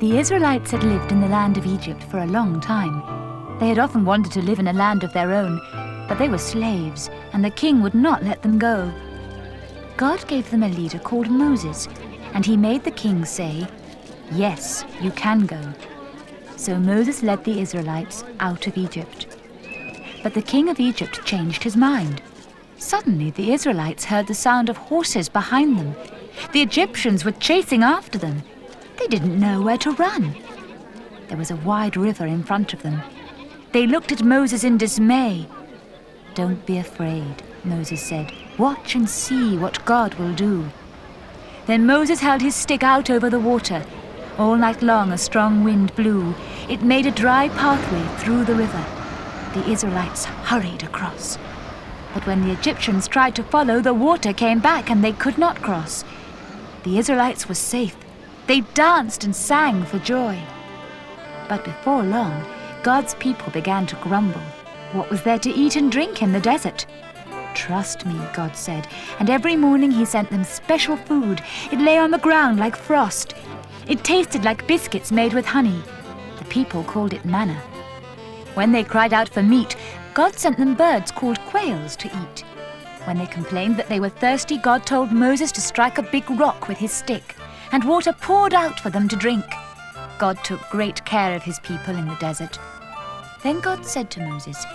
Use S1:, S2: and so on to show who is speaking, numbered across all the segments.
S1: The Israelites had lived in the land of Egypt for a long time. They had often wanted to live in a land of their own, but they were slaves, and the king would not let them go. God gave them a leader called Moses, and he made the king say, "Yes, you can go." So Moses led the Israelites out of Egypt. But the king of Egypt changed his mind. Suddenly the Israelites heard the sound of horses behind them. The Egyptians were chasing after them. They didn't know where to run. There was a wide river in front of them. They looked at Moses in dismay. "Don't be afraid," Moses said. "Watch and see what God will do." Then Moses held his stick out over the water. All night long a strong wind blew. It made a dry pathway through the river. The Israelites hurried across. But when the Egyptians tried to follow, the water came back and they could not cross. The Israelites were safe. They danced and sang for joy. But before long, God's people began to grumble. What was there to eat and drink in the desert? "Trust me," God said, and every morning he sent them special food. It lay on the ground like frost. It tasted like biscuits made with honey. The people called it manna. When they cried out for meat, God sent them birds called quails to eat. When they complained that they were thirsty, God told Moses to strike a big rock with his stick, and water poured out for them to drink. God took great care of his people in the desert. Then God said to Moses,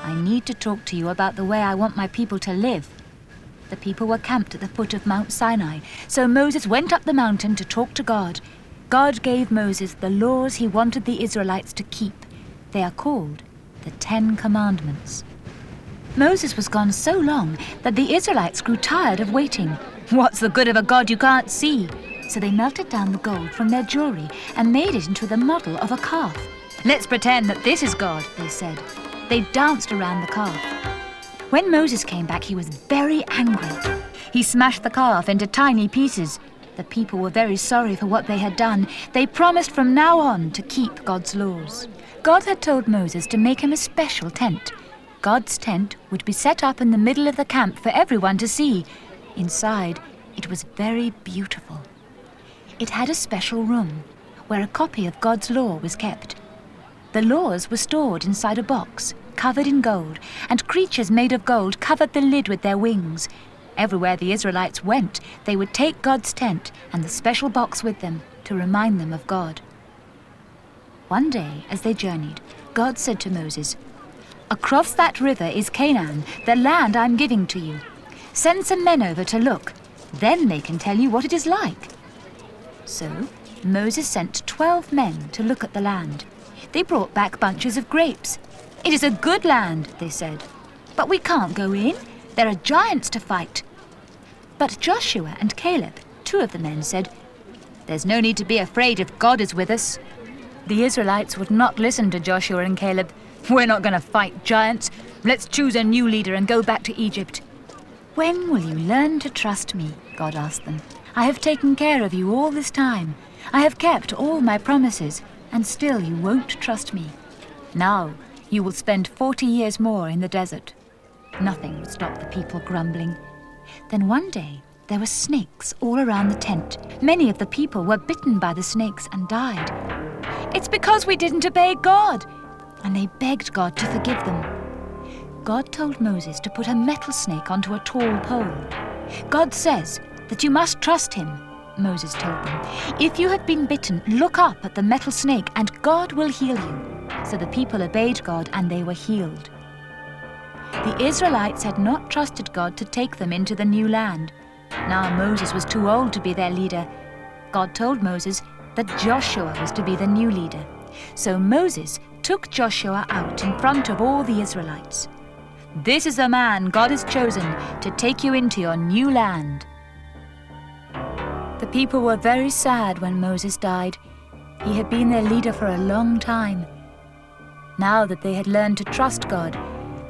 S1: "I need to talk to you about the way I want my people to live." The people were camped at the foot of Mount Sinai, so Moses went up the mountain to talk to God. God gave Moses the laws he wanted the Israelites to keep. They are called the 10 Commandments. Moses was gone so long that the Israelites grew tired of waiting. What's the good of a God you can't see? So they melted down the gold from their jewelry and made it into the model of a calf. "Let's pretend that this is God," they said. They danced around the calf. When Moses came back, he was very angry. He smashed the calf into tiny pieces. The people were very sorry for what they had done. They promised from now on to keep God's laws. God had told Moses to make him a special tent. God's tent would be set up in the middle of the camp for everyone to see. Inside, it was very beautiful. It had a special room where a copy of God's law was kept. The laws were stored inside a box, covered in gold, and creatures made of gold covered the lid with their wings. Everywhere the Israelites went, they would take God's tent and the special box with them to remind them of God. One day, as they journeyed, God said to Moses, "Across that river is Canaan, the land I'm giving to you. Send some men over to look. Then they can tell you what it is like." So Moses sent 12 men to look at the land. They brought back bunches of grapes. "It is a good land," they said. "But we can't go in. There are giants to fight." But Joshua and Caleb, 2 of the men, said, "There's no need to be afraid if God is with us." The Israelites would not listen to Joshua and Caleb. "We're not going to fight giants. Let's choose a new leader and go back to Egypt." "When will you learn to trust me?" God asked them. "I have taken care of you all this time. I have kept all my promises, and still you won't trust me. Now you will spend 40 years more in the desert." Nothing would stop the people grumbling. Then one day there were snakes all around the tent. Many of the people were bitten by the snakes and died. "It's because we didn't obey God." And they begged God to forgive them. God told Moses to put a metal snake onto a tall pole. "God says that you must trust him," Moses told them. "If you have been bitten, look up at the metal snake and God will heal you." So the people obeyed God and they were healed. The Israelites had not trusted God to take them into the new land. Now Moses was too old to be their leader. God told Moses that Joshua was to be the new leader. So Moses took Joshua out in front of all the Israelites. "This is the man God has chosen to take you into your new land." The people were very sad when Moses died. He had been their leader for a long time. Now that they had learned to trust God,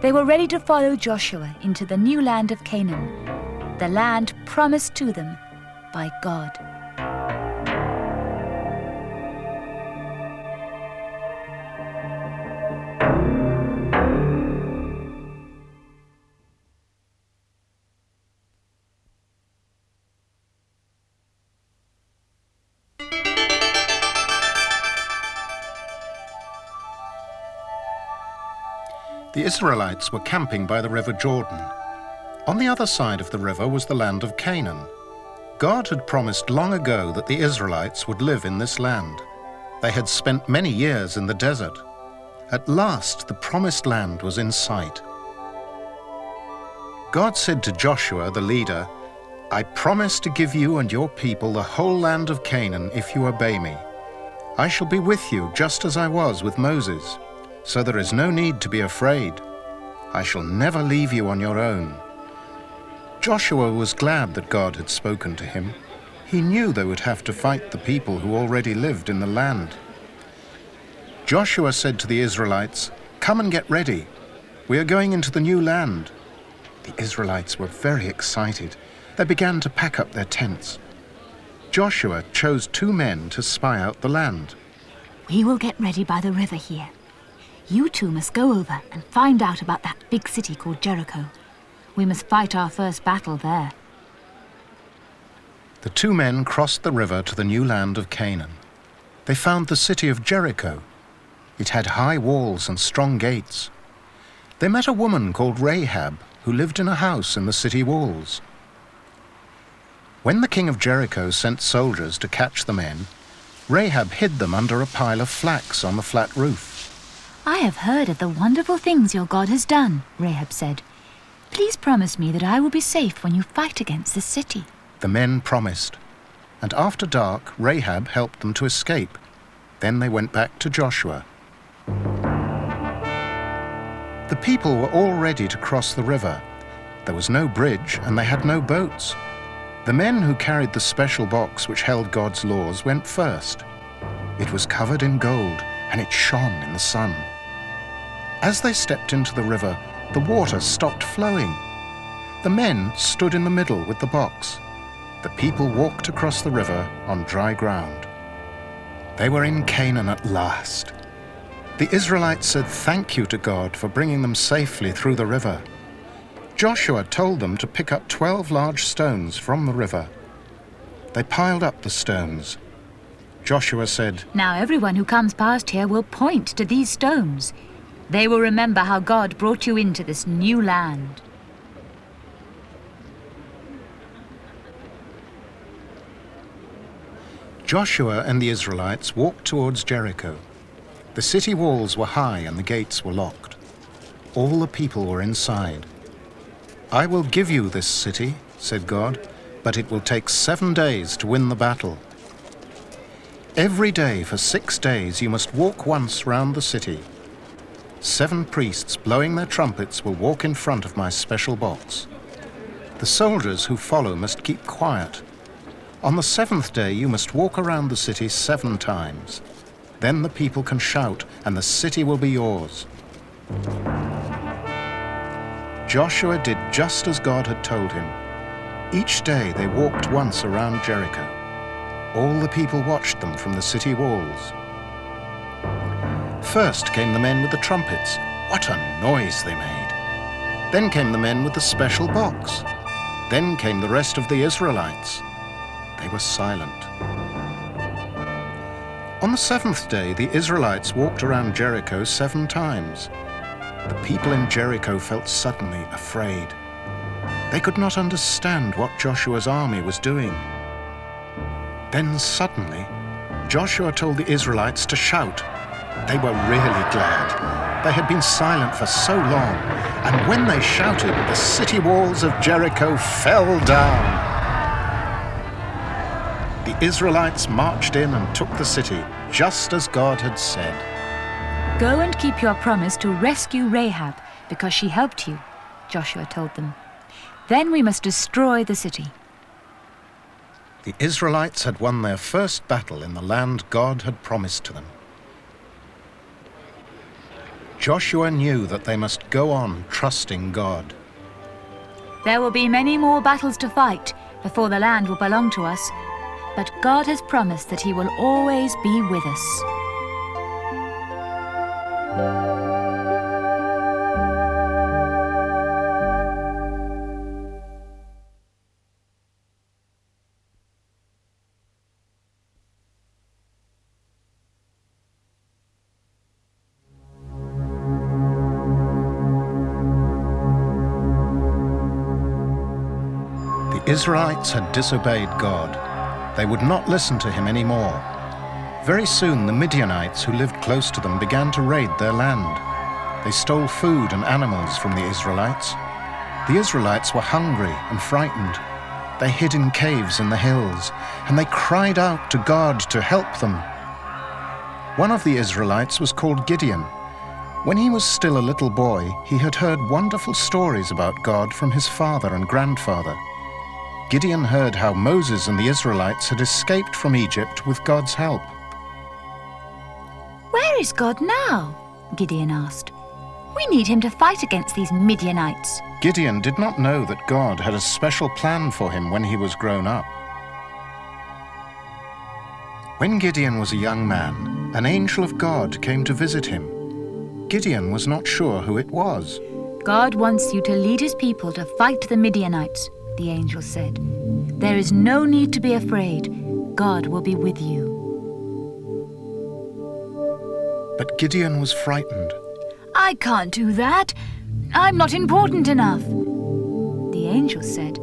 S1: they were ready to follow Joshua into the new land of Canaan, the land promised to them by God.
S2: The Israelites were camping by the river Jordan. On the other side of the river was the land of Canaan. God had promised long ago that the Israelites would live in this land. They had spent many years in the desert. At last, the promised land was in sight. God said to Joshua, the leader, "I promise to give you and your people the whole land of Canaan if you obey me. I shall be with you just as I was with Moses, so there is no need to be afraid. I shall never leave you on your own." Joshua was glad that God had spoken to him. He knew they would have to fight the people who already lived in the land. Joshua said to the Israelites, "Come and get ready. We are going into the new land." The Israelites were very excited. They began to pack up their tents. Joshua chose 2 men to spy out the land.
S1: We will get ready by the river here. You two must go over and find out about that big city called Jericho. We must fight our first battle there.
S2: The 2 men crossed the river to the new land of Canaan. They found the city of Jericho. It had high walls and strong gates. They met a woman called Rahab, who lived in a house in the city walls. When the king of Jericho sent soldiers to catch the men, Rahab hid them under a pile of flax on the flat roof.
S1: I have heard of the wonderful things your God has done, Rahab said. Please promise me that I will be safe when you fight against this city.
S2: The men promised, and after dark, Rahab helped them to escape. Then they went back to Joshua. The people were all ready to cross the river. There was no bridge and they had no boats. The men who carried the special box which held God's laws went first. It was covered in gold and it shone in the sun. As they stepped into the river, the water stopped flowing. The men stood in the middle with the box. The people walked across the river on dry ground. They were in Canaan at last. The Israelites said thank you to God for bringing them safely through the river. Joshua told them to pick up 12 large stones from the river. They piled up the stones. Joshua said,
S1: "Now everyone who comes past here will point to these stones. They will remember how God brought you into this new land."
S2: Joshua and the Israelites walked towards Jericho. The city walls were high and the gates were locked. All the people were inside. "I will give you this city," said God, "but it will take 7 days to win the battle. Every day for 6 days you must walk once round the city. 7 priests blowing their trumpets will walk in front of my special box. The soldiers who follow must keep quiet. On the 7th day you must walk around the city 7 times. Then the people can shout and the city will be yours." Joshua did just as God had told him. Each day they walked once around Jericho. All the people watched them from the city walls. First came the men with the trumpets. What a noise they made! Then came the men with the special box. Then came the rest of the Israelites. They were silent. On the 7th day, the Israelites walked around Jericho 7 times. The people in Jericho felt suddenly afraid. They could not understand what Joshua's army was doing. Then suddenly, Joshua told the Israelites to shout. They were really glad. They had been silent for so long, and when they shouted, the city walls of Jericho fell down. The Israelites marched in and took the city, just as God had said.
S1: "Go and keep your promise to rescue Rahab, because she helped you," Joshua told them. "Then we must destroy the city."
S2: The Israelites had won their first battle in the land God had promised to them. Joshua knew that they must go on trusting God.
S1: There will be many more battles to fight before the land will belong to us, but God has promised that He will always be with us.
S2: The Israelites had disobeyed God. They would not listen to him anymore. Very soon the Midianites who lived close to them began to raid their land. They stole food and animals from the Israelites. The Israelites were hungry and frightened. They hid in caves in the hills, and they cried out to God to help them. One of the Israelites was called Gideon. When he was still a little boy, he had heard wonderful stories about God from his father and grandfather. Gideon heard how Moses and the Israelites had escaped from Egypt with God's help.
S1: "Where is God now?" Gideon asked. "We need him to fight against these Midianites."
S2: Gideon did not know that God had a special plan for him when he was grown up. When Gideon was a young man, an angel of God came to visit him. Gideon was not sure who it was.
S1: "God wants you to lead his people to fight the Midianites," the angel said. "There is no need to be afraid. God will be with you."
S2: But Gideon was frightened.
S1: "I can't do that. I'm not important enough." The angel said,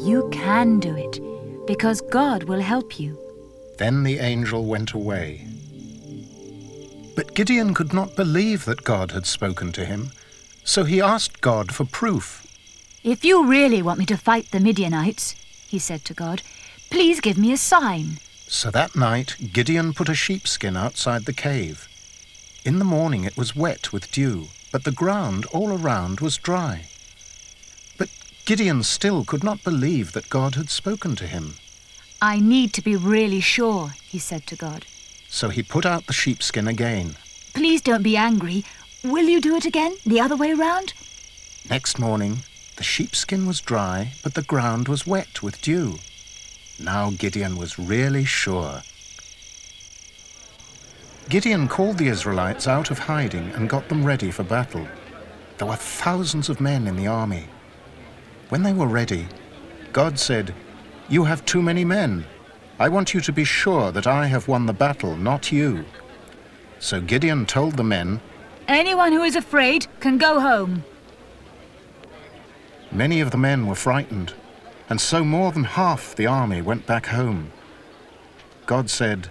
S1: "You can do it, because God will help you."
S2: Then the angel went away. But Gideon could not believe that God had spoken to him, so he asked God for proof.
S1: "If you really want me to fight the Midianites," he said to God, "please give me a sign."
S2: So that night Gideon put a sheepskin outside the cave. In the morning it was wet with dew, but the ground all around was dry. But Gideon still could not believe that God had spoken to him.
S1: "I need to be really sure," he said to God.
S2: So he put out the sheepskin again.
S1: "Please don't be angry. Will you do it again, the other way round?"
S2: Next morning, the sheepskin was dry, but the ground was wet with dew. Now Gideon was really sure. Gideon called the Israelites out of hiding and got them ready for battle. There were thousands of men in the army. When they were ready, God said, "You have too many men. I want you to be sure that I have won the battle, not you." So Gideon told the men,
S1: "Anyone who is afraid can go home."
S2: Many of the men were frightened, and so more than half the army went back home. God said,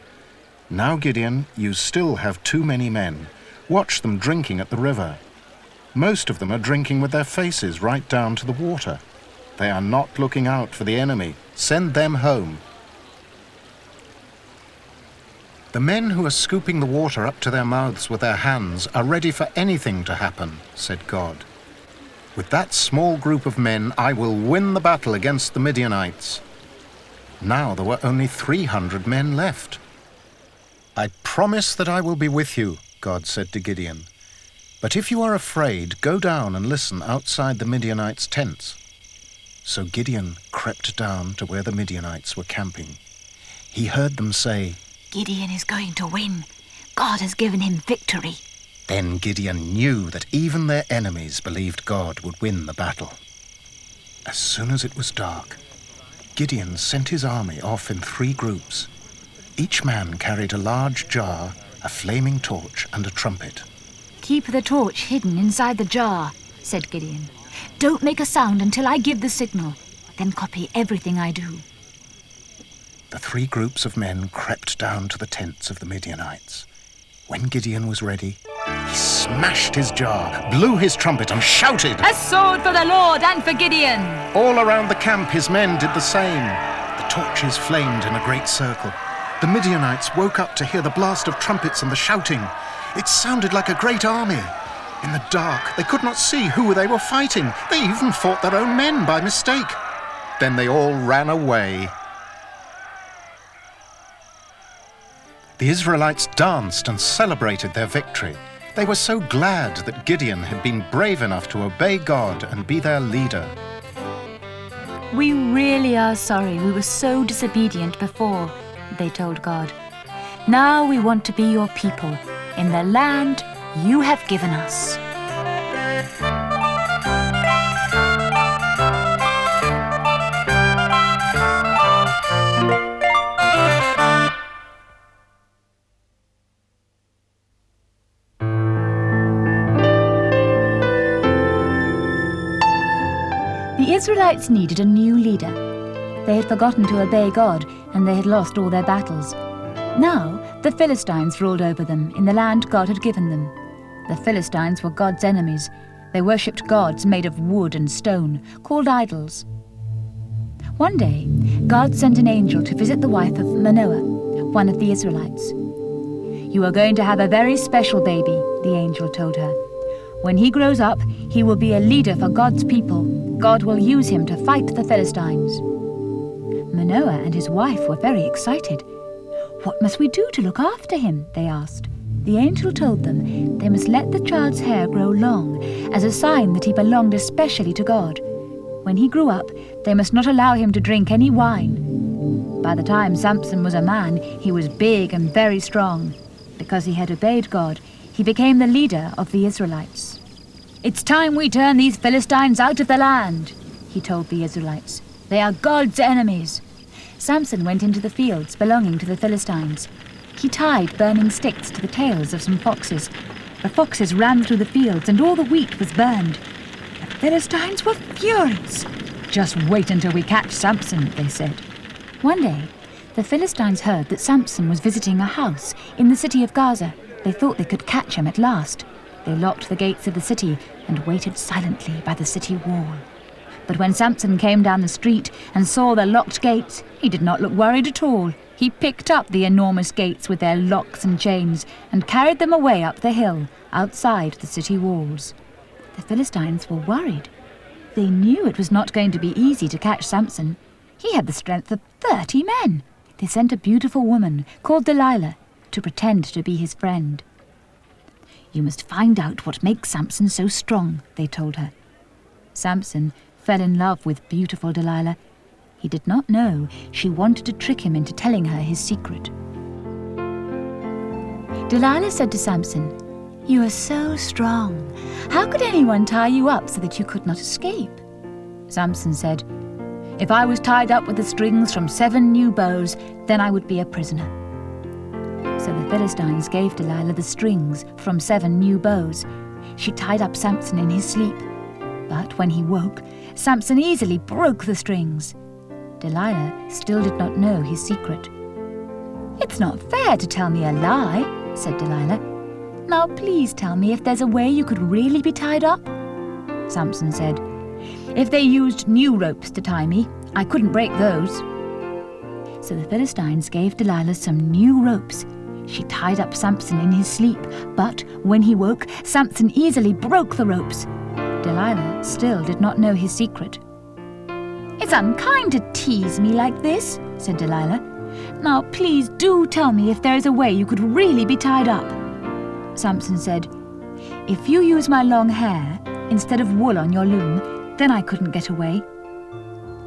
S2: "Now, Gideon, you still have too many men. Watch them drinking at the river. Most of them are drinking with their faces right down to the water. They are not looking out for the enemy. Send them home." "The men who are scooping the water up to their mouths with their hands are ready for anything to happen," said God. "With that small group of men, I will win the battle against the Midianites." Now there were only 300 men left. "I promise that I will be with you," God said to Gideon. "But if you are afraid, go down and listen outside the Midianites' tents." So Gideon crept down to where the Midianites were camping. He heard them say,
S1: "Gideon is going to win. God has given him victory."
S2: Then Gideon knew that even their enemies believed God would win the battle. As soon as it was dark, Gideon sent his army off in 3 groups. Each man carried a large jar, a flaming torch, and a trumpet.
S1: "Keep the torch hidden inside the jar," said Gideon. "Don't make a sound until I give the signal. Then copy everything I do."
S2: The 3 groups of men crept down to the tents of the Midianites. When Gideon was ready, he smashed his jar, blew his trumpet, and shouted,
S1: "A sword for the Lord and for Gideon!"
S2: All around the camp his men did the same. The torches flamed in a great circle. The Midianites woke up to hear the blast of trumpets and the shouting. It sounded like a great army. In the dark, they could not see who they were fighting. They even fought their own men by mistake. Then they all ran away. The Israelites danced and celebrated their victory. They were so glad that Gideon had been brave enough to obey God and be their leader.
S1: "We really are sorry we were so disobedient before," they told God. "Now we want to be your people in the land you have given us." The Israelites needed a new leader, They had forgotten to obey God, and they had lost all their battles. Now the Philistines ruled over them in the land God had given them. The Philistines were God's enemies. They worshipped gods made of wood and stone, called idols. One day, God sent an angel to visit the wife of Manoah, one of the Israelites. "You are going to have a very special baby," the angel told her. "When he grows up, he will be a leader for God's people. God will use him to fight the Philistines." Manoah and his wife were very excited. "What must we do to look after him?" they asked. The angel told them they must let the child's hair grow long as a sign that he belonged especially to God. When he grew up, they must not allow him to drink any wine. By the time Samson was a man, he was big and very strong. Because he had obeyed God, he became the leader of the Israelites. "It's time we turn these Philistines out of the land," he told the Israelites. "They are God's enemies." Samson went into the fields belonging to the Philistines. He tied burning sticks to the tails of some foxes. The foxes ran through the fields and all the wheat was burned. The Philistines were furious. "Just wait until we catch Samson," they said. One day, the Philistines heard that Samson was visiting a house in the city of Gaza. They thought they could catch him at last. They locked the gates of the city and waited silently by the city wall. But when Samson came down the street and saw the locked gates, he did not look worried at all. He picked up the enormous gates with their locks and chains and carried them away up the hill, outside the city walls. The Philistines were worried. They knew it was not going to be easy to catch Samson. He had the strength of 30 men. They sent a beautiful woman called Delilah to pretend to be his friend. "You must find out what makes Samson so strong," they told her. Samson fell in love with beautiful Delilah. He did not know she wanted to trick him into telling her his secret. Delilah said to Samson, "You are so strong. How could anyone tie you up so that you could not escape?" Samson said, "If I was tied up with the strings from 7 new bows, then I would be a prisoner." So the Philistines gave Delilah the strings from 7 new bows. She tied up Samson in his sleep. But when he woke, Samson easily broke the strings. Delilah still did not know his secret. "It's not fair to tell me a lie," said Delilah. "Now please tell me if there's a way you could really be tied up." Samson said, "If they used new ropes to tie me, I couldn't break those." So the Philistines gave Delilah some new ropes. She tied up Samson in his sleep, but when he woke, Samson easily broke the ropes. Delilah still did not know his secret. "It's unkind to tease me like this," said Delilah. "Now please do tell me if there is a way you could really be tied up." Samson said, "If you use my long hair instead of wool on your loom, then I couldn't get away."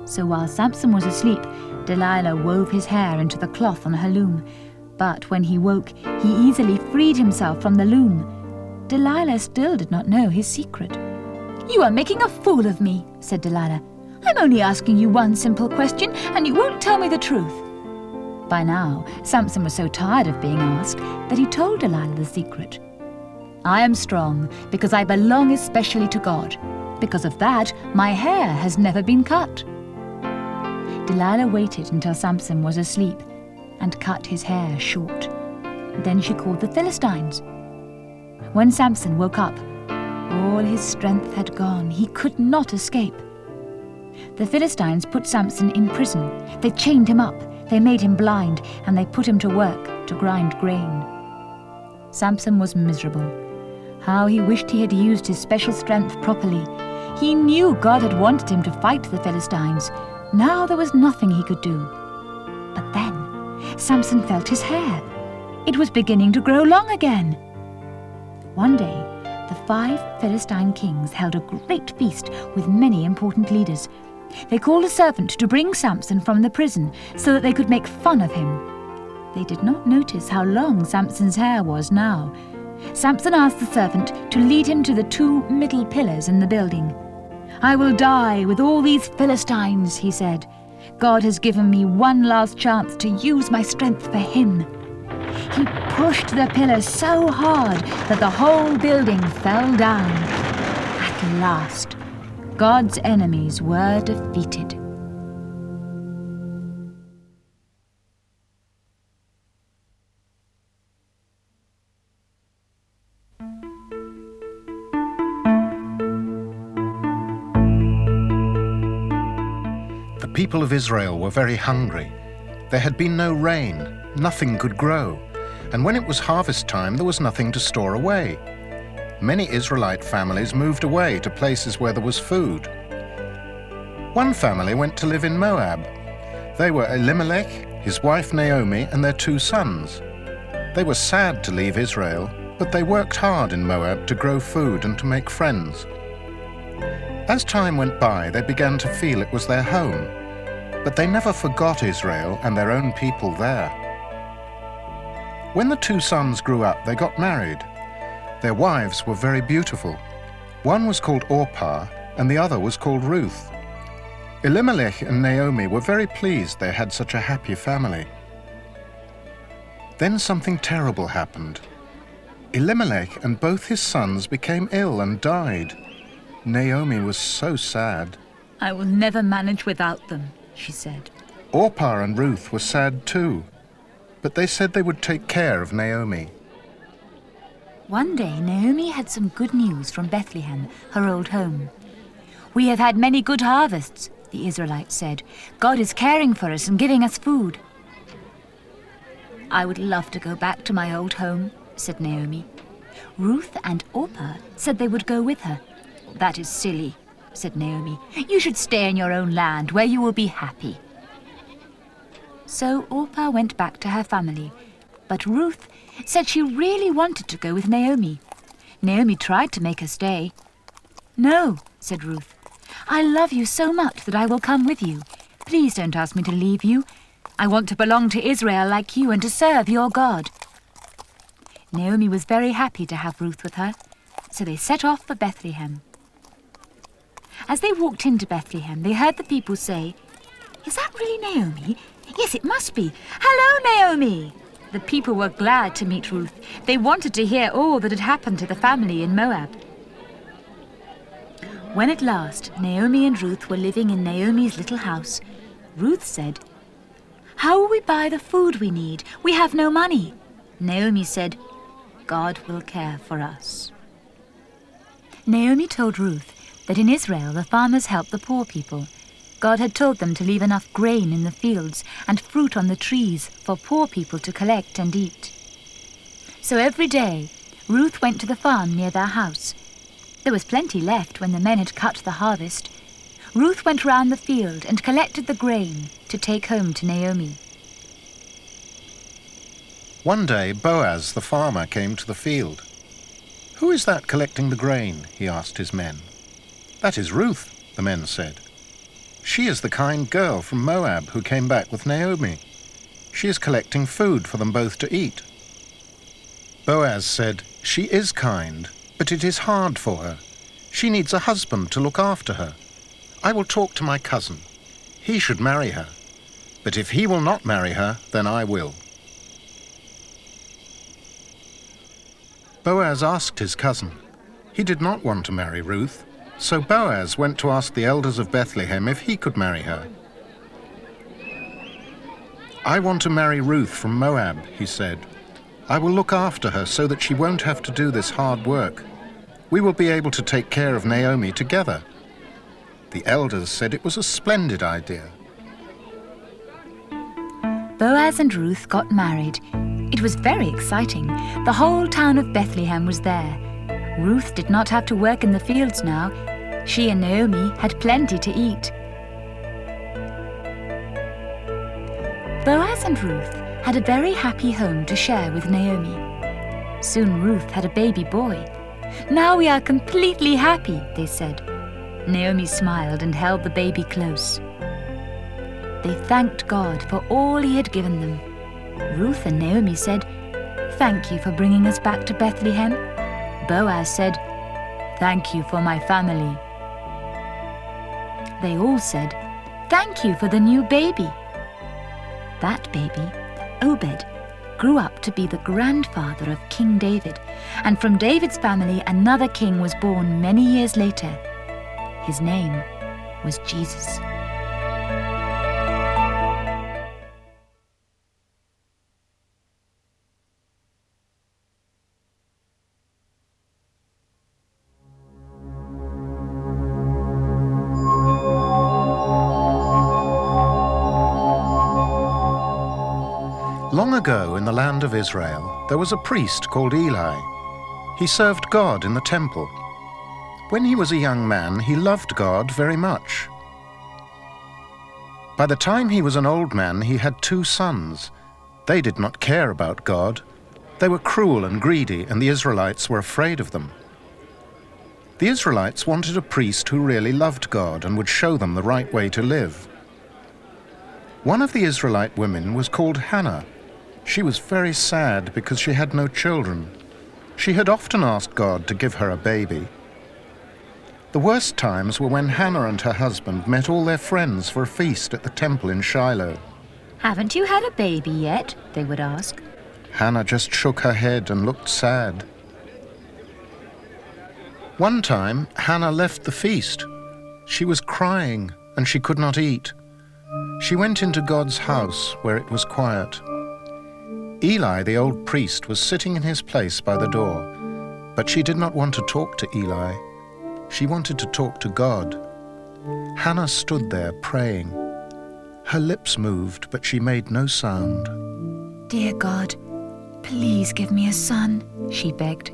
S1: So while Samson was asleep, Delilah wove his hair into the cloth on her loom. But when he woke, he easily freed himself from the loom. Delilah still did not know his secret. "You are making a fool of me," said Delilah. "I'm only asking you one simple question, and you won't tell me the truth." By now, Samson was so tired of being asked that he told Delilah the secret. "I am strong because I belong especially to God. Because of that, my hair has never been cut." Delilah waited until Samson was asleep and cut his hair short. Then she called the Philistines. When Samson woke up, all his strength had gone. He could not escape. The Philistines put Samson in prison. They chained him up, they made him blind, and they put him to work to grind grain. Samson was miserable. How he wished he had used his special strength properly. He knew God had wanted him to fight the Philistines. Now there was nothing he could do. But then Samson felt his hair. It was beginning to grow long again. One day, the 5 Philistine kings held a great feast with many important leaders. They called a servant to bring Samson from the prison so that they could make fun of him. They did not notice how long Samson's hair was now. Samson asked the servant to lead him to the 2 middle pillars in the building. "I will die with all these Philistines," he said. "God has given me one last chance to use my strength for him." He pushed the pillars so hard that the whole building fell down. At last, God's enemies were defeated.
S2: people of Israel were very hungry. There had been no rain, nothing could grow, and when it was harvest time, there was nothing to store away. Many Israelite families moved away to places where there was food. One family went to live in Moab. They were Elimelech, his wife Naomi, and their 2 sons. They were sad to leave Israel, but they worked hard in Moab to grow food and to make friends. As time went by, they began to feel it was their home, but they never forgot Israel and their own people there. When the 2 sons grew up, they got married. Their wives were very beautiful. One was called Orpah, and the other was called Ruth. Elimelech and Naomi were very pleased they had such a happy family. Then something terrible happened. Elimelech and both his sons became ill and died. Naomi was so sad.
S1: "I will never manage without them," she said.
S2: Orpah and Ruth were sad too, but they said they would take care of Naomi.
S1: One day, Naomi had some good news from Bethlehem, her old home. "We have had many good harvests," the Israelites said. "God is caring for us and giving us food." "I would love to go back to my old home," said Naomi. Ruth and Orpah said they would go with her. "That is silly," said Naomi. "You should stay in your own land where you will be happy." So Orpah went back to her family, but Ruth said she really wanted to go with Naomi. Naomi tried to make her stay. "No," said Ruth. "I love you so much that I will come with you. Please don't ask me to leave you. I want to belong to Israel like you and to serve your God." Naomi was very happy to have Ruth with her, so they set off for Bethlehem. As they walked into Bethlehem, they heard the people say, "Is that really Naomi? Yes, it must be. Hello, Naomi!" The people were glad to meet Ruth. They wanted to hear all that had happened to the family in Moab. When at last Naomi and Ruth were living in Naomi's little house, Ruth said, "How will we buy the food we need? We have no money." Naomi said, "God will care for us." Naomi told Ruth that in Israel the farmers help the poor people. God had told them to leave enough grain in the fields and fruit on the trees for poor people to collect and eat. So every day, Ruth went to the farm near their house. There was plenty left when the men had cut the harvest. Ruth went round the field and collected the grain to take home to Naomi.
S2: One day, Boaz, the farmer, came to the field. "Who is that collecting the grain?" he asked his men. "That is Ruth," the men said. "She is the kind girl from Moab who came back with Naomi. She is collecting food for them both to eat." Boaz said, "She is kind, but it is hard for her. She needs a husband to look after her. I will talk to my cousin. He should marry her. But if he will not marry her, then I will." Boaz asked his cousin. He did not want to marry Ruth, so Boaz went to ask the elders of Bethlehem if he could marry her. "I want to marry Ruth from Moab," he said. "I will look after her so that she won't have to do this hard work. We will be able to take care of Naomi together." The elders said it was a splendid idea.
S1: Boaz and Ruth got married. It was very exciting. The whole town of Bethlehem was there. Ruth did not have to work in the fields now. She and Naomi had plenty to eat. Boaz and Ruth had a very happy home to share with Naomi. Soon Ruth had a baby boy. "Now we are completely happy," they said. Naomi smiled and held the baby close. They thanked God for all he had given them. Ruth and Naomi said, "Thank you for bringing us back to Bethlehem." Boaz said, "Thank you for my family." They all said, "Thank you for the new baby." That baby, Obed, grew up to be the grandfather of King David, and from David's family another king was born many years later. His name was Jesus.
S2: Long ago in the land of Israel, there was a priest called Eli. He served God in the temple. When he was a young man, he loved God very much. By the time he was an old man, he had 2 sons. They did not care about God. They were cruel and greedy, and the Israelites were afraid of them. The Israelites wanted a priest who really loved God and would show them the right way to live. One of the Israelite women was called Hannah. She was very sad because she had no children. She had often asked God to give her a baby. The worst times were when Hannah and her husband met all their friends for a feast at the temple in Shiloh.
S1: "Haven't you had a baby yet?" they would ask.
S2: Hannah just shook her head and looked sad. One time, Hannah left the feast. She was crying and she could not eat. She went into God's house where it was quiet. Eli, the old priest, was sitting in his place by the door, but she did not want to talk to Eli. She wanted to talk to God. Hannah stood there praying. Her lips moved, but she made no sound.
S1: "Dear God, please give me a son," she begged.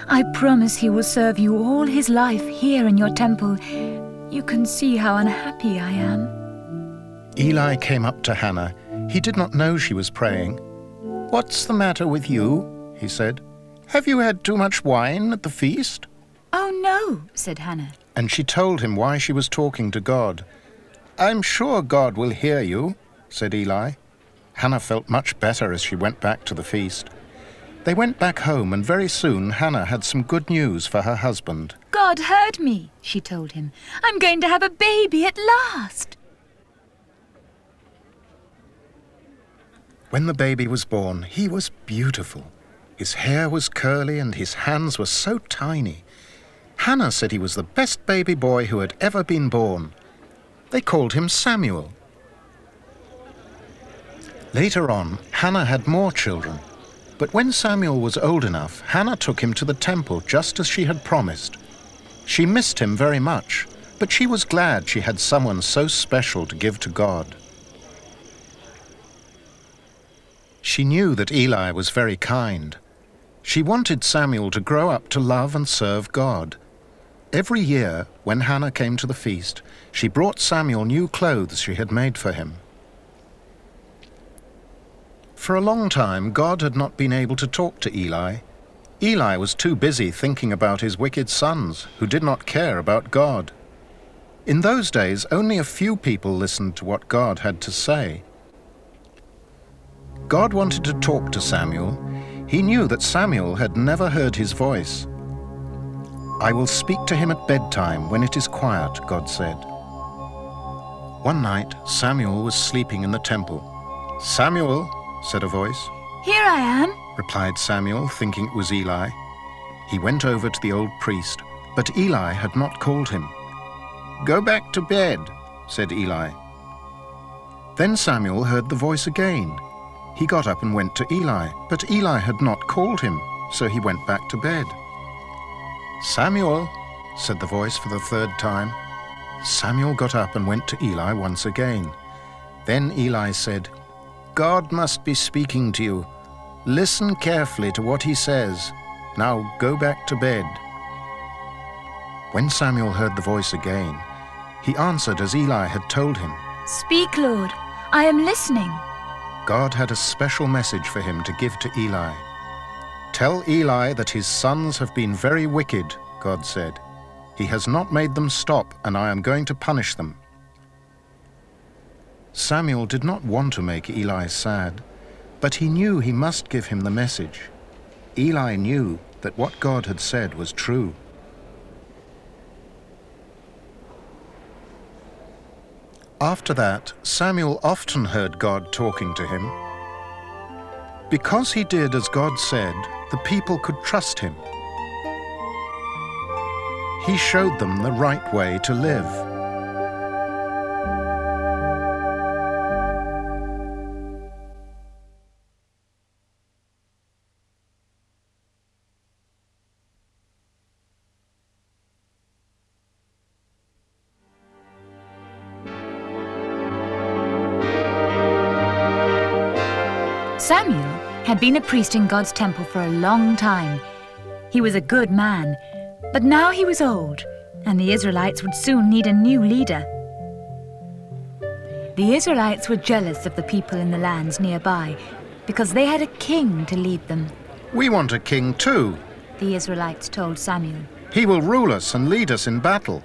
S1: "I promise he will serve you all his life here in your temple. You can see how unhappy I am."
S2: Eli came up to Hannah. He did not know she was praying. "What's the matter with you?" he said. "Have you had too much wine at the feast?"
S1: "Oh no," said Hannah.
S2: And she told him why she was talking to God. "I'm sure God will hear you," said Eli. Hannah felt much better as she went back to the feast. They went back home, and very soon Hannah had some good news for her husband.
S1: "God heard me," she told him. "I'm going to have a baby at last."
S2: When the baby was born, he was beautiful. His hair was curly and his hands were so tiny. Hannah said he was the best baby boy who had ever been born. They called him Samuel. Later on, Hannah had more children. But when Samuel was old enough, Hannah took him to the temple just as she had promised. She missed him very much, but she was glad she had someone so special to give to God. She knew that Eli was very kind. She wanted Samuel to grow up to love and serve God. Every year, when Hannah came to the feast, she brought Samuel new clothes she had made for him. For a long time, God had not been able to talk to Eli. Eli was too busy thinking about his wicked sons, who did not care about God. In those days, only a few people listened to what God had to say. God wanted to talk to Samuel. He knew that Samuel had never heard his voice. "I will speak to him at bedtime when it is quiet," God said. One night, Samuel was sleeping in the temple. "Samuel," said a voice.
S1: "Here I am,"
S2: replied Samuel, thinking it was Eli. He went over to the old priest, but Eli had not called him. "Go back to bed," said Eli. Then Samuel heard the voice again. He got up and went to Eli, but Eli had not called him, so he went back to bed. "Samuel," said the voice for the 3rd time. Samuel got up and went to Eli once again. Then Eli said, "God must be speaking to you. Listen carefully to what he says. Now go back to bed." When Samuel heard the voice again, he answered as Eli had told him.
S1: "Speak, Lord. I am listening."
S2: God had a special message for him to give to Eli. "Tell Eli that his sons have been very wicked," God said. "He has not made them stop, and I am going to punish them." Samuel did not want to make Eli sad, but he knew he must give him the message. Eli knew that what God had said was true. After that, Samuel often heard God talking to him. Because he did as God said, the people could trust him. He showed them the right way to live.
S1: Samuel had been a priest in God's temple for a long time. He was a good man, but now he was old, and the Israelites would soon need a new leader. The Israelites were jealous of the people in the lands nearby because they had a king to lead them.
S2: "We want a king too,"
S1: the Israelites told Samuel.
S2: "He will rule us and lead us in battle."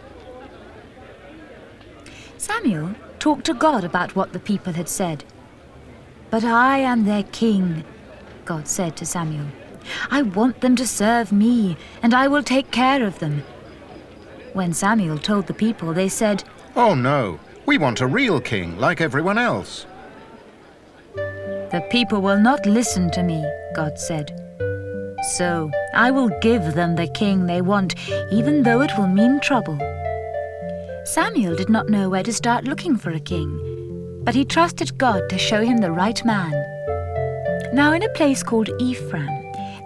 S1: Samuel talked to God about what the people had said. "But I am their king," God said to Samuel. "I want them to serve me, and I will take care of them." When Samuel told the people, they said,
S2: "Oh no, we want a real king like everyone else."
S1: "The people will not listen to me," God said. "So I will give them the king they want, even though it will mean trouble." Samuel did not know where to start looking for a king, but he trusted God to show him the right man. Now in a place called Ephraim,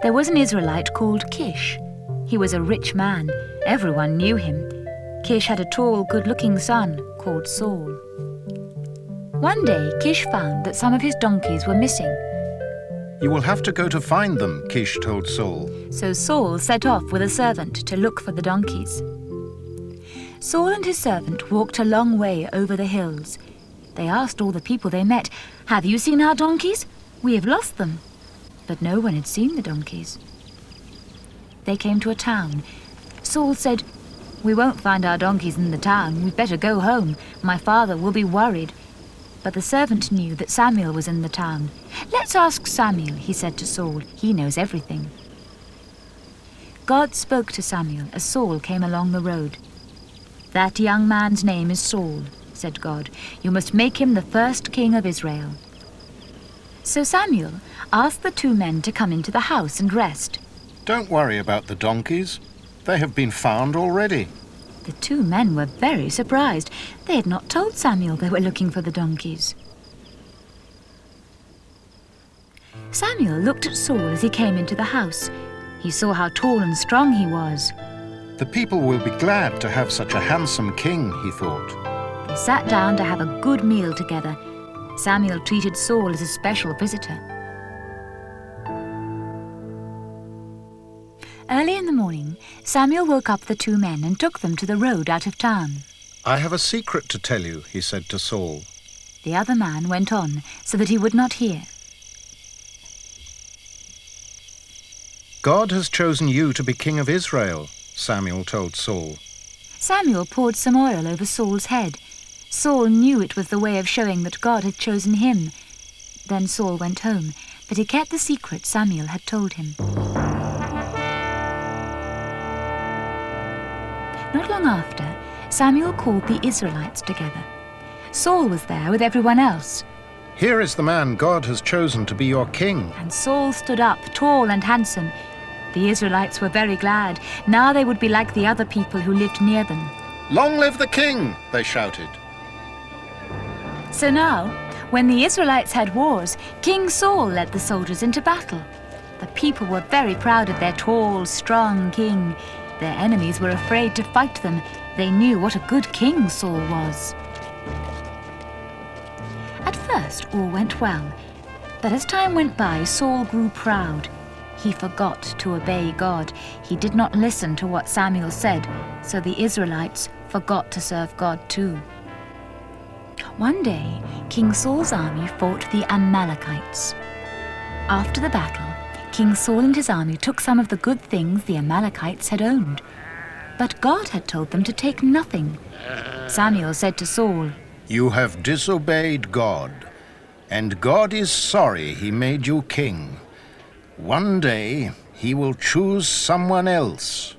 S1: there was an Israelite called Kish. He was a rich man. Everyone knew him. Kish had a tall, good-looking son called Saul. One day, Kish found that some of his donkeys were missing.
S2: "You will have to go to find them," Kish told Saul.
S1: So Saul set off with a servant to look for the donkeys. Saul and his servant walked a long way over the hills. They asked all the people they met, "Have you seen our donkeys? We have lost them." But no one had seen the donkeys. They came to a town. Saul said, "We won't find our donkeys in the town. We'd better go home. My father will be worried." But the servant knew that Samuel was in the town. "Let's ask Samuel," he said to Saul. "He knows everything." God spoke to Samuel as Saul came along the road. "That young man's name is Saul," said God. "You must make him the first king of Israel." So Samuel asked the two men to come into the house and rest.
S2: "Don't worry about the donkeys. They have been found already."
S1: The two men were very surprised. They had not told Samuel they were looking for the donkeys. Samuel looked at Saul as he came into the house. He saw how tall and strong he was.
S2: "The people will be glad to have such a handsome king," he thought.
S1: They sat down to have a good meal together. Samuel treated Saul as a special visitor. Early in the morning, Samuel woke up the two men and took them to the road out of town.
S2: "I have a secret to tell you," he said to Saul.
S1: The other man went on so that he would not hear.
S2: "God has chosen you to be king of Israel," Samuel told Saul.
S1: Samuel poured some oil over Saul's head. Saul knew it was the way of showing that God had chosen him. Then Saul went home, but he kept the secret Samuel had told him. Not long after, Samuel called the Israelites together. Saul was there with everyone else.
S2: "Here is the man God has chosen to be your king."
S1: And Saul stood up, tall and handsome. The Israelites were very glad. Now they would be like the other people who lived near them.
S2: "Long live the king!" they shouted.
S1: So now, when the Israelites had wars, King Saul led the soldiers into battle. The people were very proud of their tall, strong king. Their enemies were afraid to fight them. They knew what a good king Saul was. At first, all went well. But as time went by, Saul grew proud. He forgot to obey God. He did not listen to what Samuel said, so the Israelites forgot to serve God too. One day, King Saul's army fought the Amalekites. After the battle, King Saul and his army took some of the good things the Amalekites had owned. But God had told them to take nothing. Samuel said to Saul,
S2: "You have disobeyed God, and God is sorry he made you king. One day he will choose someone else."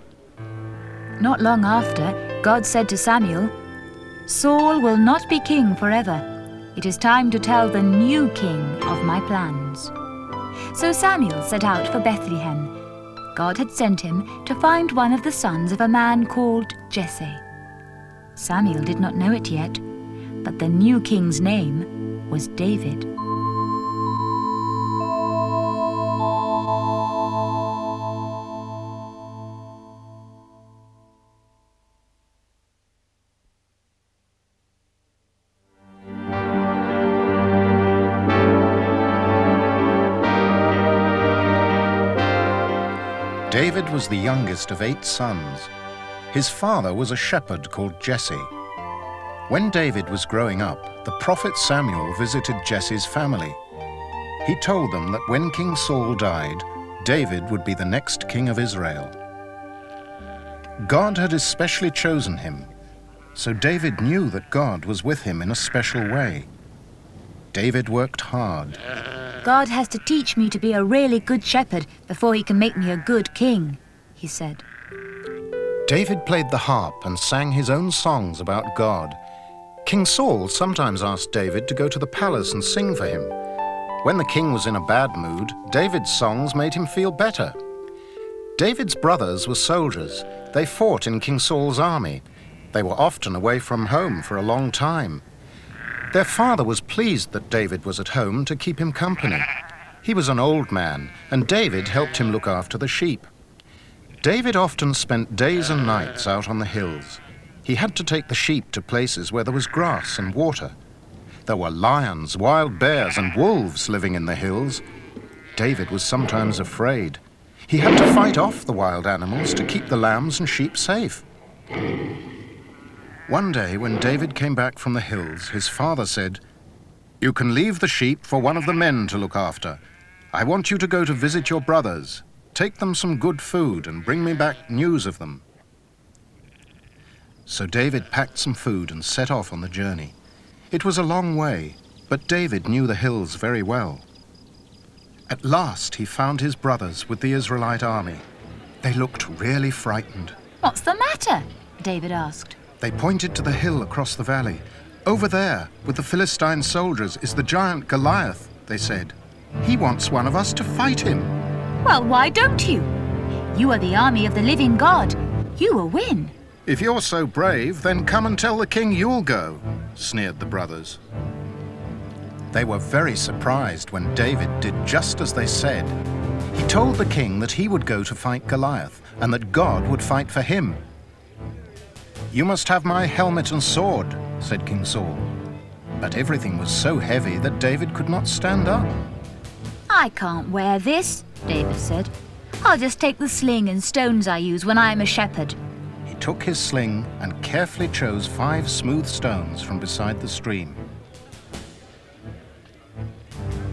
S1: Not long after, God said to Samuel, "Saul will not be king forever. It is time to tell the new king of my plans." So Samuel set out for Bethlehem. God had sent him to find one of the sons of a man called Jesse. Samuel did not know it yet, but the new king's name was David.
S2: David was the youngest of 8 sons. His father was a shepherd called Jesse. When David was growing up, the prophet Samuel visited Jesse's family. He told them that when King Saul died, David would be the next king of Israel. God had especially chosen him, so David knew that God was with him in a special way. David worked hard.
S1: God has to teach me to be a really good shepherd before he can make me a good king, he said.
S2: David played the harp and sang his own songs about God. King Saul sometimes asked David to go to the palace and sing for him. When the king was in a bad mood, David's songs made him feel better. David's brothers were soldiers. They fought in King Saul's army. They were often away from home for a long time. Their father was pleased that David was at home to keep him company. He was an old man, and David helped him look after the sheep. David often spent days and nights out on the hills. He had to take the sheep to places where there was grass and water. There were lions, wild bears, and wolves living in the hills. David was sometimes afraid. He had to fight off the wild animals to keep the lambs and sheep safe. One day, when David came back from the hills, his father said, "You can leave the sheep for one of the men to look after. I want you to go to visit your brothers. Take them some good food and bring me back news of them." So David packed some food and set off on the journey. It was a long way, but David knew the hills very well. At last he found his brothers with the Israelite army. They looked really frightened.
S1: "What's the matter?" David asked.
S2: They pointed to the hill across the valley. "Over there, with the Philistine soldiers, is the giant Goliath," they said. "He wants one of us to fight him."
S1: "Well, why don't you? You are the army of the living God. You will win."
S2: "If you're so brave, then come and tell the king you'll go," sneered the brothers. They were very surprised when David did just as they said. He told the king that he would go to fight Goliath and that God would fight for him. "You must have my helmet and sword," said King Saul. But everything was so heavy that David could not stand up.
S1: "I can't wear this," David said. "I'll just take the sling and stones I use when I am a shepherd."
S2: He took his sling and carefully chose 5 smooth stones from beside the stream.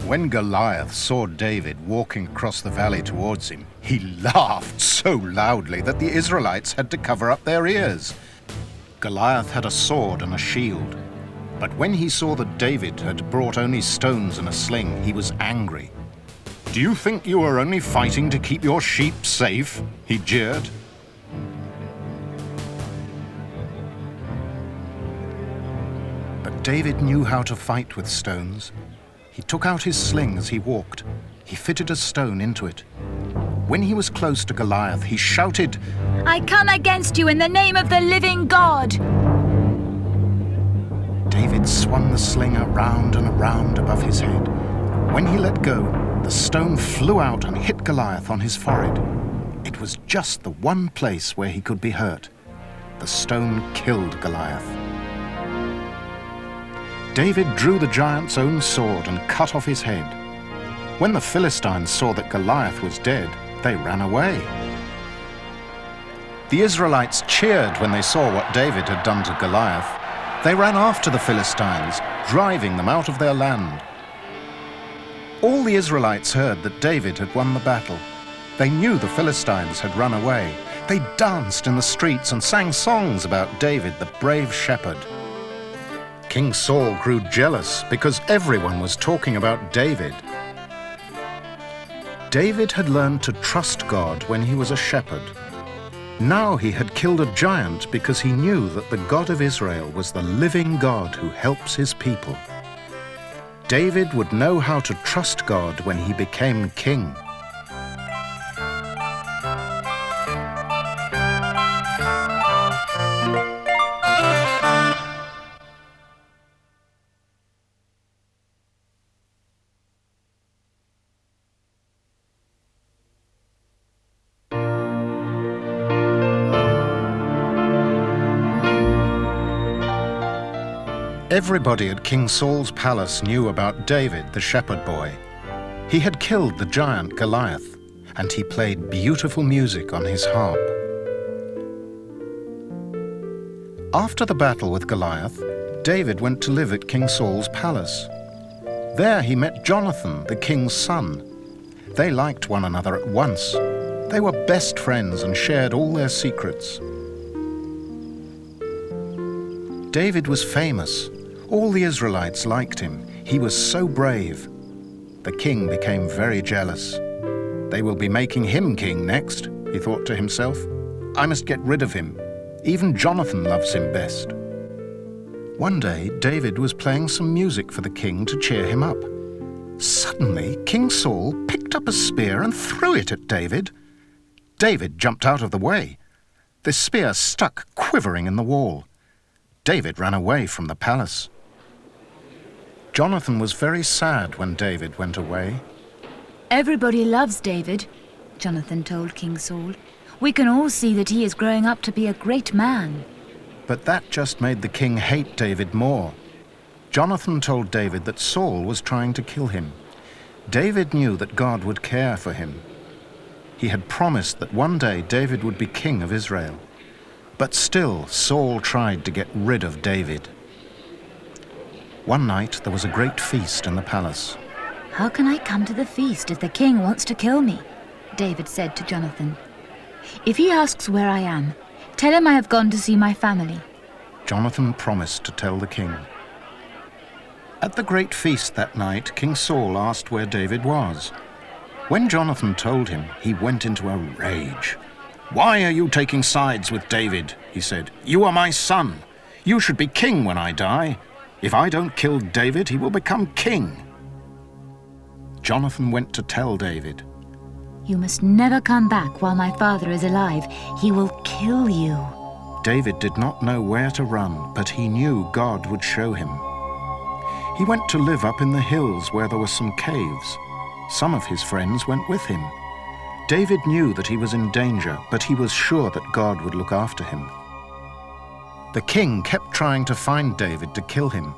S2: When Goliath saw David walking across the valley towards him, he laughed so loudly that the Israelites had to cover up their ears. Goliath had a sword and a shield, but when he saw that David had brought only stones and a sling, he was angry. "Do you think you are only fighting to keep your sheep safe?" he jeered. But David knew how to fight with stones. He took out his sling as he walked. He fitted a stone into it. When he was close to Goliath, he shouted,
S1: "I come against you in the name of the living God!"
S2: David swung the sling around and around above his head. When he let go, the stone flew out and hit Goliath on his forehead. It was just the one place where he could be hurt. The stone killed Goliath. David drew the giant's own sword and cut off his head. When the Philistines saw that Goliath was dead, they ran away. The Israelites cheered when they saw what David had done to Goliath. They ran after the Philistines, driving them out of their land. All the Israelites heard that David had won the battle. They knew the Philistines had run away. They danced in the streets and sang songs about David, the brave shepherd. King Saul grew jealous because everyone was talking about David. David had learned to trust God when he was a shepherd. Now he had killed a giant because he knew that the God of Israel was the living God who helps his people. David would know how to trust God when he became king. Everybody at King Saul's palace knew about David, the shepherd boy. He had killed the giant Goliath, and he played beautiful music on his harp. After the battle with Goliath, David went to live at King Saul's palace. There he met Jonathan, the king's son. They liked one another at once. They were best friends and shared all their secrets. David was famous. All the Israelites liked him. He was so brave. The king became very jealous. They will be making him king next, he thought to himself. I must get rid of him. Even Jonathan loves him best. One day, David was playing some music for the king to cheer him up. Suddenly, King Saul picked up a spear and threw it at David. David jumped out of the way. The spear stuck quivering in the wall. David ran away from the palace. Jonathan was very sad when David went away.
S1: Everybody loves David, Jonathan told King Saul. We can all see that he is growing up to be a great man.
S2: But that just made the king hate David more. Jonathan told David that Saul was trying to kill him. David knew that God would care for him. He had promised that one day David would be king of Israel. But still, Saul tried to get rid of David. One night, there was a great feast in the palace.
S1: How can I come to the feast if the king wants to kill me? David said to Jonathan. If he asks where I am, tell him I have gone to see my family.
S2: Jonathan promised to tell the king. At the great feast that night, King Saul asked where David was. When Jonathan told him, he went into a rage. "Why are you taking sides with David?" he said. "You are my son. You should be king when I die. If I don't kill David, he will become king." Jonathan went to tell David.
S1: You must never come back while my father is alive. He will kill you.
S2: David did not know where to run, but he knew God would show him. He went to live up in the hills where there were some caves. Some of his friends went with him. David knew that he was in danger, but he was sure that God would look after him. The king kept trying to find David to kill him.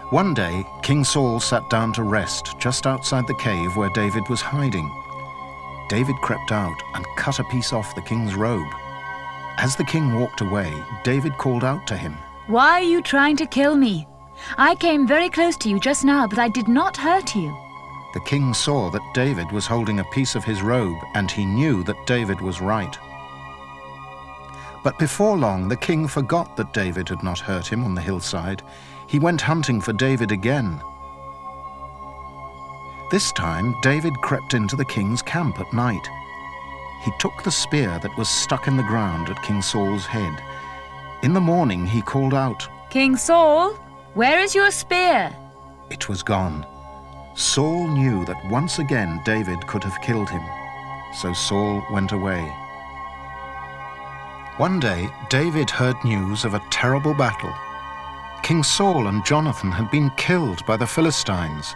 S2: One day, King Saul sat down to rest just outside the cave where David was hiding. David crept out and cut a piece off the king's robe. As the king walked away, David called out to him.
S1: Why are you trying to kill me? I came very close to you just now, but I did not hurt you.
S2: The king saw that David was holding a piece of his robe, and he knew that David was right. But before long, the king forgot that David had not hurt him on the hillside. He went hunting for David again. This time, David crept into the king's camp at night. He took the spear that was stuck in the ground at King Saul's head. In the morning, he called out,
S1: King Saul, where is your spear?
S2: It was gone. Saul knew that once again David could have killed him. So Saul went away. One day, David heard news of a terrible battle. King Saul and Jonathan had been killed by the Philistines.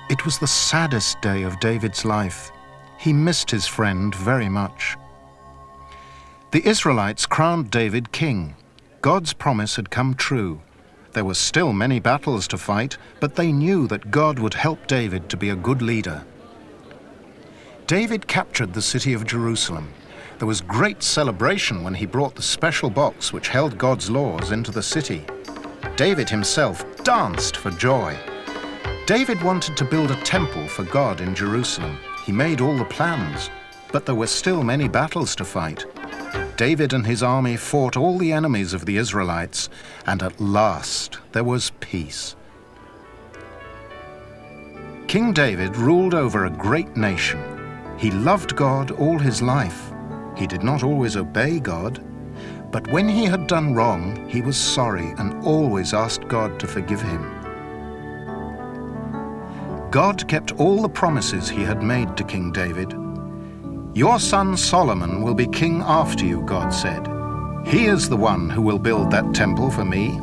S2: It was the saddest day of David's life. He missed his friend very much. The Israelites crowned David king. God's promise had come true. There were still many battles to fight, but they knew that God would help David to be a good leader. David captured the city of Jerusalem. There was great celebration when he brought the special box which held God's laws into the city. David himself danced for joy. David wanted to build a temple for God in Jerusalem. He made all the plans, but there were still many battles to fight. David and his army fought all the enemies of the Israelites, and at last there was peace. King David ruled over a great nation. He loved God all his life. He did not always obey God, but when he had done wrong, he was sorry and always asked God to forgive him. God kept all the promises he had made to King David. Your son Solomon will be king after you, God said. He is the one who will build that temple for me.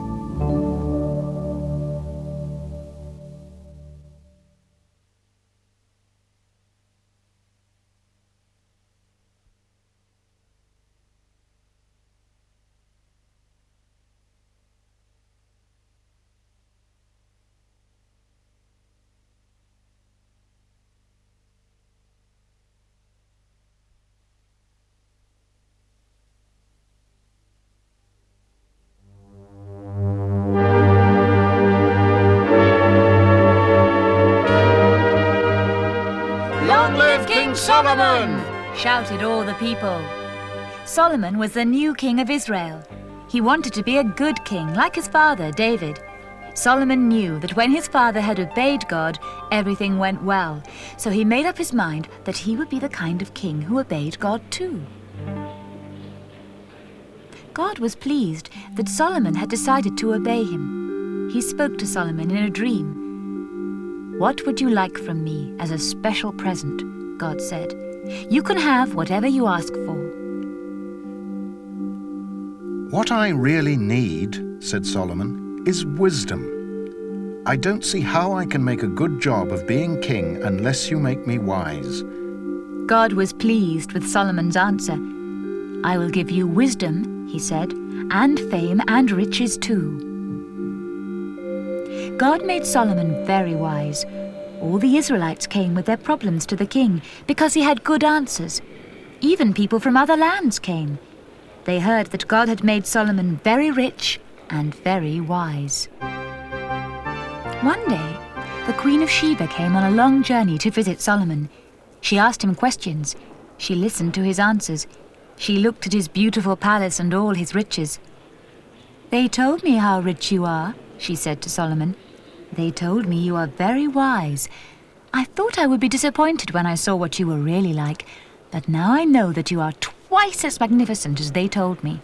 S2: Solomon!
S1: Shouted all the people. Solomon was the new king of Israel. He wanted to be a good king, like his father, David. Solomon knew that when his father had obeyed God, everything went well. So he made up his mind that he would be the kind of king who obeyed God too. God was pleased that Solomon had decided to obey him. He spoke to Solomon in a dream. "What would you like from me as a special present?" God said. "You can have whatever you ask for."
S2: What I really need, said Solomon, is wisdom. I don't see how I can make a good job of being king unless you make me wise.
S1: God was pleased with Solomon's answer. "I will give you wisdom," he said, "and fame and riches too." God made Solomon very wise. All the Israelites came with their problems to the king because he had good answers. Even people from other lands came. They heard that God had made Solomon very rich and very wise. One day, the Queen of Sheba came on a long journey to visit Solomon. She asked him questions. She listened to his answers. She looked at his beautiful palace and all his riches. "They told me how rich you are," she said to Solomon. "They told me you are very wise. I thought I would be disappointed when I saw what you were really like, but now I know that you are twice as magnificent as they told me."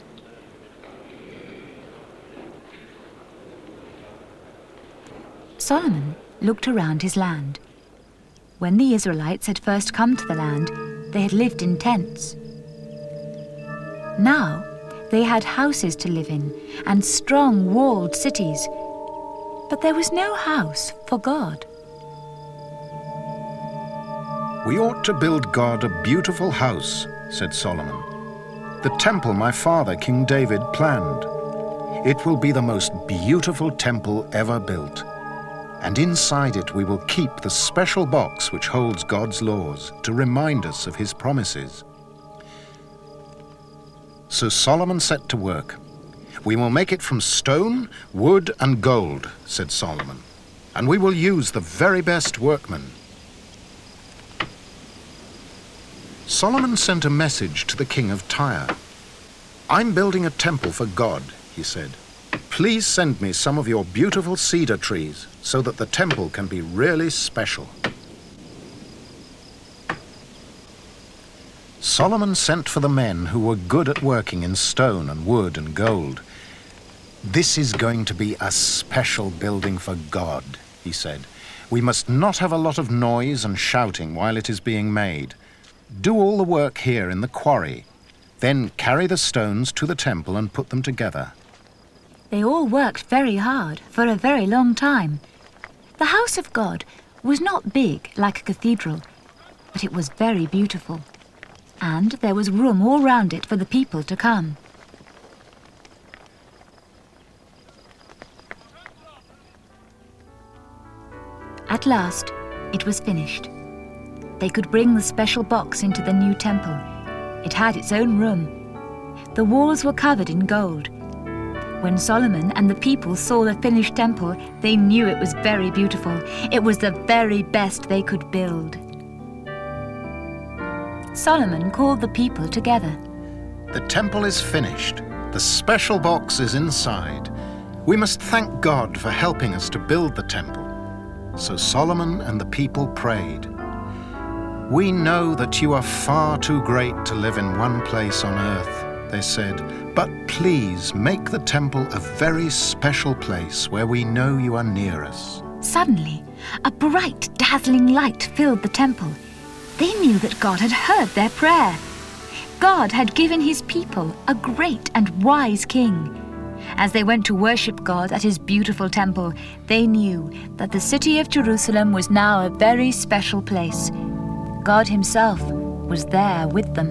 S1: Solomon looked around his land. When the Israelites had first come to the land, they had lived in tents. Now they had houses to live in and strong walled cities. But there was no house for God.
S2: We ought to build God a beautiful house, said Solomon. The temple my father, King David, planned. It will be the most beautiful temple ever built. And inside it we will keep the special box which holds God's laws to remind us of his promises. So Solomon set to work. "We will make it from stone, wood, and gold," said Solomon, "and we will use the very best workmen." Solomon sent a message to the king of Tyre. "I'm building a temple for God," he said. "Please send me some of your beautiful cedar trees so that the temple can be really special." Solomon sent for the men who were good at working in stone and wood and gold. "This is going to be a special building for God," he said. "We must not have a lot of noise and shouting while it is being made. Do all the work here in the quarry. Then carry the stones to the temple and put them together."
S1: They all worked very hard for a very long time. The house of God was not big like a cathedral, but it was very beautiful. And there was room all round it for the people to come. At last, it was finished. They could bring the special box into the new temple. It had its own room. The walls were covered in gold. When Solomon and the people saw the finished temple, they knew it was very beautiful. It was the very best they could build. Solomon called the people together.
S2: "The temple is finished. The special box is inside. We must thank God for helping us to build the temple." So Solomon and the people prayed. "We know that you are far too great to live in one place on earth," they said, "but please make the temple a very special place where we know you are near us."
S1: Suddenly, a bright, dazzling light filled the temple. They knew that God had heard their prayer. God had given his people a great and wise king. As they went to worship God at his beautiful temple, they knew that the city of Jerusalem was now a very special place. God himself was there with them.